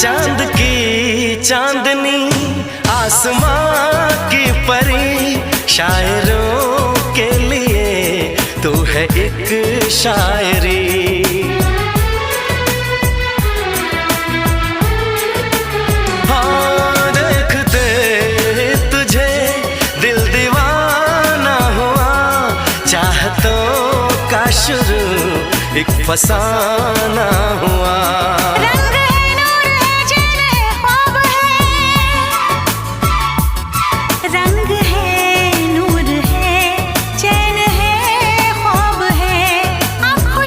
चांद की चांदनी आसमां की परी, शायरों के लिए तू है एक शायरी। हाँ देखते तुझे दिल दीवाना हुआ, चाहतों का शुरू एक फसाना हुआ।